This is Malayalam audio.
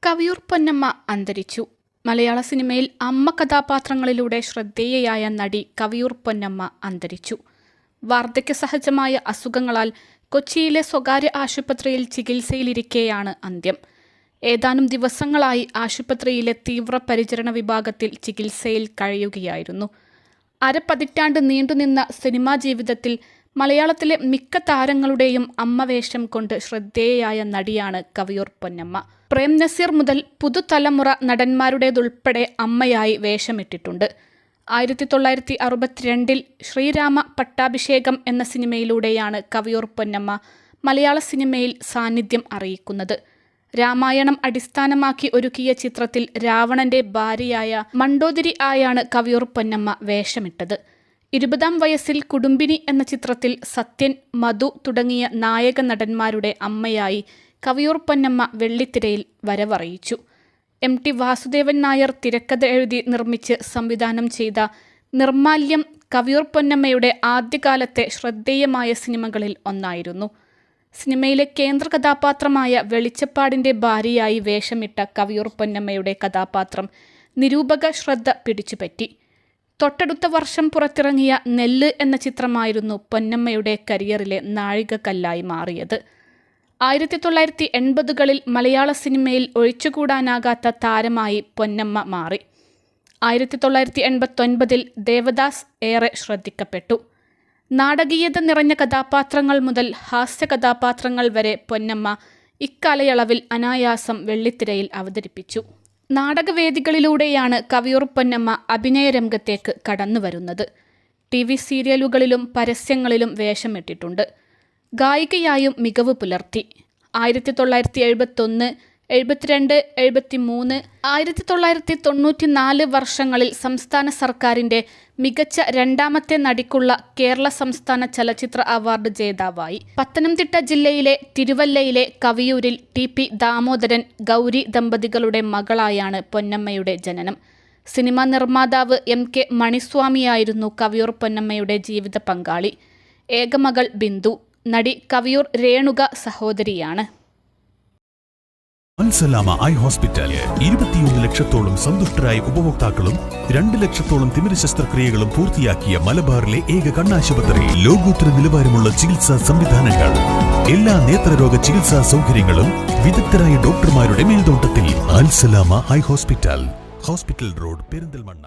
കവിയൂർ പൊന്നമ്മ അന്തരിച്ചു. മലയാള സിനിമയിൽ അമ്മ കഥാപാത്രങ്ങളിലൂടെ ശ്രദ്ധേയയായ നടി കവിയൂർ പൊന്നമ്മ അന്തരിച്ചു. വാർദ്ധക്യസഹജമായ അസുഖങ്ങളാൽ കൊച്ചിയിലെ സ്വകാര്യ ആശുപത്രിയിൽ ചികിത്സയിലിരിക്കെയാണ് അന്ത്യം. ഏതാനും ദിവസങ്ങളായി ആശുപത്രിയിലെ തീവ്രപരിചരണ വിഭാഗത്തിൽ ചികിത്സയിൽ കഴിയുകയായിരുന്നു. അരപ്പതിറ്റാണ്ട് നീണ്ടുനിന്ന സിനിമാ ജീവിതത്തിൽ മലയാളത്തിലെ മിക്ക താരങ്ങളുടെയും അമ്മവേഷം കൊണ്ട് ശ്രദ്ധേയയായ നടിയാണ് കവിയൂർ പൊന്നമ്മ. പ്രേം നസീർ മുതൽ പുതുതലമുറ നടന്മാരുടേതുൾപ്പെടെ അമ്മയായി വേഷമിട്ടിട്ടുണ്ട്. 1962 ശ്രീരാമ പട്ടാഭിഷേകം എന്ന സിനിമയിലൂടെയാണ് കവിയൂർ പൊന്നമ്മ മലയാള സിനിമയിൽ സാന്നിധ്യം അറിയിക്കുന്നത്. രാമായണം അടിസ്ഥാനമാക്കി ഒരുക്കിയ ചിത്രത്തിൽ രാവണന്റെ ഭാര്യയായ മണ്ടോദരി ആയാണ് കവിയൂർ പൊന്നമ്മ വേഷമിട്ടത്. 20-ാം വയസ്സിൽ കുടുംബിനി എന്ന ചിത്രത്തിൽ സത്യൻ, മധു തുടങ്ങിയ നായക നടന്മാരുടെ അമ്മയായി കവിയൂർ പൊന്നമ്മ വെള്ളിത്തിരയിൽ വരവറിയിച്ചു. MT വാസുദേവൻ നായർ തിരക്കഥ എഴുതി നിർമ്മിച്ച് സംവിധാനം ചെയ്ത നിർമാല്യം കവിയൂർ പൊന്നമ്മയുടെ ആദ്യകാലത്തെ ശ്രദ്ധേയമായ സിനിമകളിൽ ഒന്നായിരുന്നു. സിനിമയിലെ കേന്ദ്ര കഥാപാത്രമായ വെളിച്ചപ്പാടിൻ്റെ ഭാര്യയായി വേഷമിട്ട കവിയൂർ പൊന്നമ്മയുടെ കഥാപാത്രം നിരൂപക ശ്രദ്ധ പിടിച്ചുപറ്റി. തൊട്ടടുത്ത വർഷം പുറത്തിറങ്ങിയ നെല്ല് എന്ന ചിത്രമായിരുന്നു പൊന്നമ്മയുടെ കരിയറിലെ നാഴികക്കല്ലായി മാറിയത്. 1980കളിൽ മലയാള സിനിമയിൽ ഒഴിച്ചുകൂടാനാകാത്ത താരമായി പൊന്നമ്മ മാറി. 1989ൽ ദേവദാസ് ഏറെ ശ്രദ്ധിക്കപ്പെട്ടു. നാടകീയത നിറഞ്ഞ കഥാപാത്രങ്ങൾ മുതൽ ഹാസ്യ കഥാപാത്രങ്ങൾ വരെ പൊന്നമ്മ ഇക്കാലയളവിൽ അനായാസം വെള്ളിത്തിരയിൽ അവതരിപ്പിച്ചു. നാടകവേദികളിലൂടെയാണ് കവിയൂർ പൊന്നമ്മ അഭിനയ രംഗത്തേക്ക് കടന്നുവരുന്നത്. TV സീരിയലുകളിലും പരസ്യങ്ങളിലും വേഷമിട്ടിട്ടുണ്ട്. ഗായികയായും മികവ് പുലർത്തി. 1971, 72, 73, 1994 വർഷങ്ങളിൽ സംസ്ഥാന സർക്കാരിൻ്റെ മികച്ച രണ്ടാമത്തെ നടിക്കുള്ള കേരള സംസ്ഥാന ചലച്ചിത്ര അവാർഡ് ജേതാവായി. പത്തനംതിട്ട ജില്ലയിലെ തിരുവല്ലയിലെ കവിയൂരിൽ TP ദാമോദരൻ, ഗൗരി ദമ്പതികളുടെ മകളായാണ് പൊന്നമ്മയുടെ ജനനം. സിനിമാ നിർമ്മാതാവ് MK മണിസ്വാമിയായിരുന്നു കവിയൂർ പൊന്നമ്മയുടെ ജീവിത പങ്കാളി. ഏകമകൾ ബിന്ദു. നടി കവിയൂർ രേണുക സഹോദരിയാണ്. അൽസലാമ ഐ ഹോസ്പിറ്റൽ 21 ലക്ഷത്തോളം സന്തുഷ്ടരായ ഉപഭോക്താക്കളും 2 ലക്ഷത്തോളം തിമിര ശസ്ത്രക്രിയകളും പൂർത്തിയാക്കിയ മലബാറിലെ ഏക കണ്ണാശുപത്രി. ലോകോത്തര നിലവാരമുള്ള ചികിത്സാ സംവിധാനങ്ങൾ, എല്ലാ നേത്രരോഗ ചികിത്സാ സൗകര്യങ്ങളും വിദഗ്ധരായ ഡോക്ടർമാരുടെ മേൽനോട്ടത്തിൽ. Al Salama eye hospital, hospital road, Perinthalmanna.